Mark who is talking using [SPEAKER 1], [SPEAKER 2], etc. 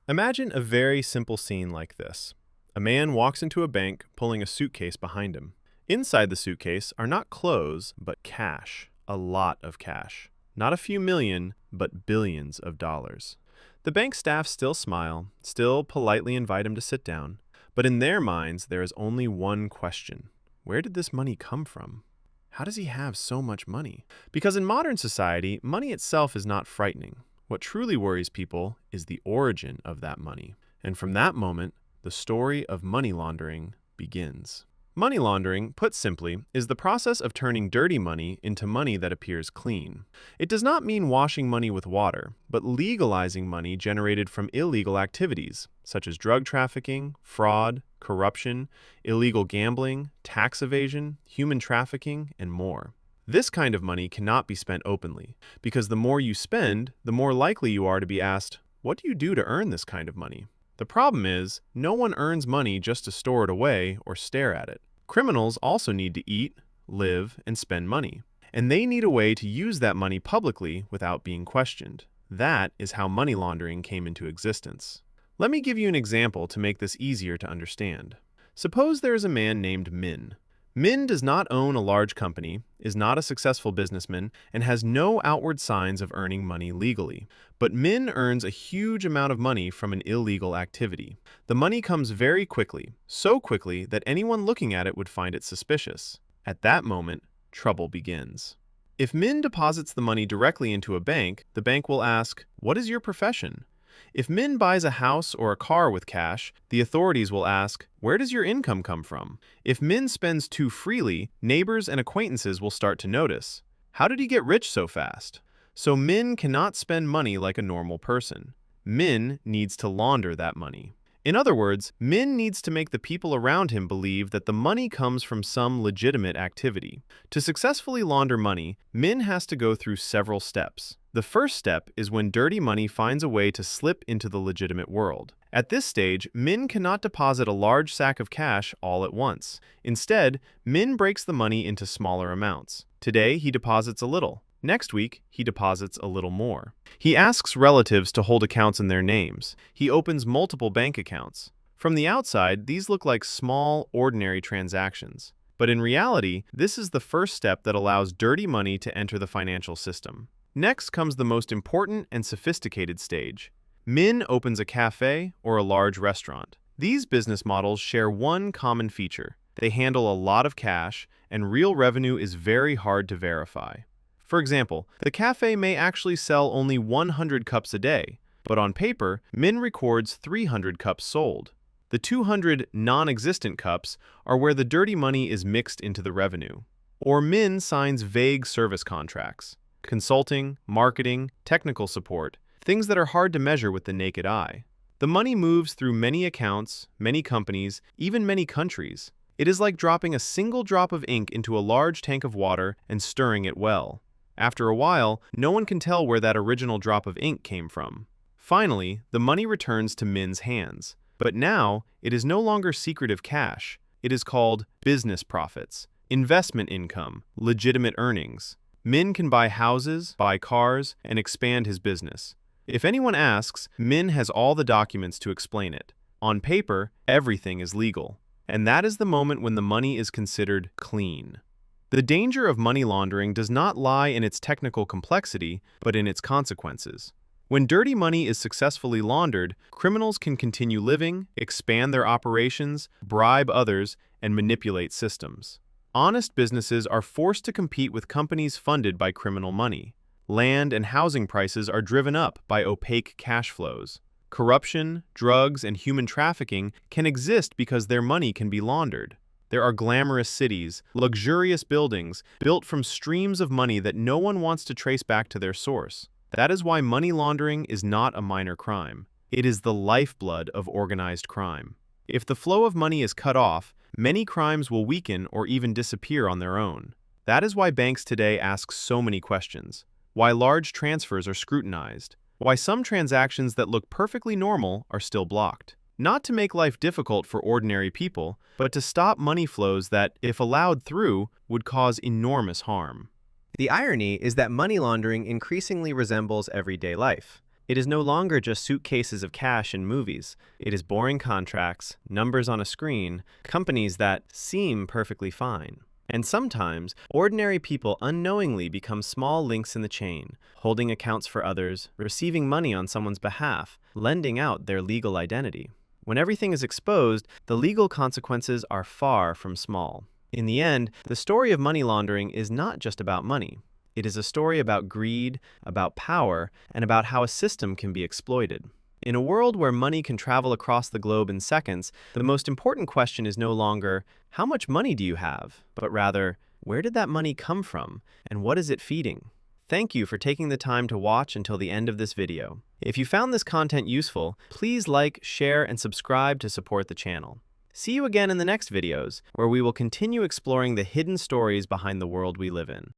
[SPEAKER 1] Imagine a very simple scene like this. A man walks into a bank pulling a suitcase behind him. Inside the suitcase are not clothes, but cash. A lot of cash. Not a few million, but billions of dollars. The bank staff still smile, still politely invite him to sit down. But in their minds, there is only one question. Where did this money come from? How does he have so much money? Because in modern society, money itself is not frightening. What truly worries people is the origin of that money. And from that moment, the story of money laundering begins. Money laundering, put simply, is the process of turning dirty money into money that appears clean. It does not mean washing money with water, but legalizing money generated from illegal activities, such as drug trafficking, fraud, corruption, illegal gambling, tax evasion, human trafficking, and more. This kind of money cannot be spent openly, because the more you spend, the more likely you are to be asked, what do you do to earn this kind of money? The problem is, no one earns money just to store it away or stare at it. Criminals also need to eat, live, and spend money. And they need a way to use that money publicly without being questioned. That is how money laundering came into existence. Let me give you an example to make this easier to understand. Suppose there is a man named Min. Min does not own a large company, is not a successful businessman, and has no outward signs of earning money legally. But Min earns a huge amount of money from an illegal activity. The money comes very quickly, so quickly that anyone looking at it would find it suspicious. At that moment, trouble begins. If Min deposits the money directly into a bank, the bank will ask, "What is your profession?" If Min buys a house or a car with cash, the authorities will ask, "Where does your income come from?" If Min spends too freely, neighbors and acquaintances will start to notice. How did he get rich so fast? So Min cannot spend money like a normal person. Min needs to launder that money. In other words, Min needs to make the people around him believe that the money comes from some legitimate activity. To successfully launder money, Min has to go through several steps. The first step is when dirty money finds a way to slip into the legitimate world. At this stage, Min cannot deposit a large sack of cash all at once. Instead, Min breaks the money into smaller amounts. Today, he deposits a little. Next week, he deposits a little more. He asks relatives to hold accounts in their names. He opens multiple bank accounts. From the outside, these look like small, ordinary transactions. But in reality, this is the first step that allows dirty money to enter the financial system. Next comes the most important and sophisticated stage. Min opens a cafe or a large restaurant. These business models share one common feature. They handle a lot of cash, and real revenue is very hard to verify. For example, the cafe may actually sell only 100 cups a day, but on paper, Min records 300 cups sold. The 200 non-existent cups are where the dirty money is mixed into the revenue. Or Min signs vague service contracts. Consulting, marketing, technical support, things that are hard to measure with the naked eye. The money moves through many accounts, many companies, even many countries. It is like dropping a single drop of ink into a large tank of water and stirring it well. After a while, no one can tell where that original drop of ink came from. Finally, the money returns to Min's hands. But now, it is no longer secretive cash. It is called business profits, investment income, legitimate earnings. Min can buy houses, buy cars, and expand his business. If anyone asks, Min has all the documents to explain it. On paper, everything is legal. And that is the moment when the money is considered clean. The danger of money laundering does not lie in its technical complexity, but in its consequences. When dirty money is successfully laundered, criminals can continue living, expand their operations, bribe others, and manipulate systems. Honest businesses are forced to compete with companies funded by criminal money. Land and housing prices are driven up by opaque cash flows. Corruption, drugs, and human trafficking can exist because their money can be laundered. There are glamorous cities, luxurious buildings, built from streams of money that no one wants to trace back to their source. That is why money laundering is not a minor crime. It is the lifeblood of organized crime. If the flow of money is cut off, many crimes will weaken or even disappear on their own. That is why banks today ask so many questions. Why large transfers are scrutinized. Why some transactions that look perfectly normal are still blocked. Not to make life difficult for ordinary people, but to stop money flows that, if allowed through, would cause enormous harm.
[SPEAKER 2] The irony is that money laundering increasingly resembles everyday life.
[SPEAKER 1] It is no longer just suitcases of cash in movies. It is boring contracts, numbers on a screen, companies that seem perfectly fine. And sometimes, ordinary people unknowingly become small links in the chain, holding accounts for others, receiving money on someone's behalf, lending out their legal identity. When everything is exposed, the legal consequences are far from small. In the end, the story of money laundering is not just about money. It is a story about greed, about power, and about how a system can be exploited. In a world where money can travel across the globe in seconds, the most important question is no longer, how much money do you have? But rather, where did that money come from, and what is it feeding? Thank you for taking the time to watch until the end of this video. If you found this content useful, please like, share, and subscribe to support the channel. See you again in the next videos, where we will continue exploring the hidden stories behind the world we live in.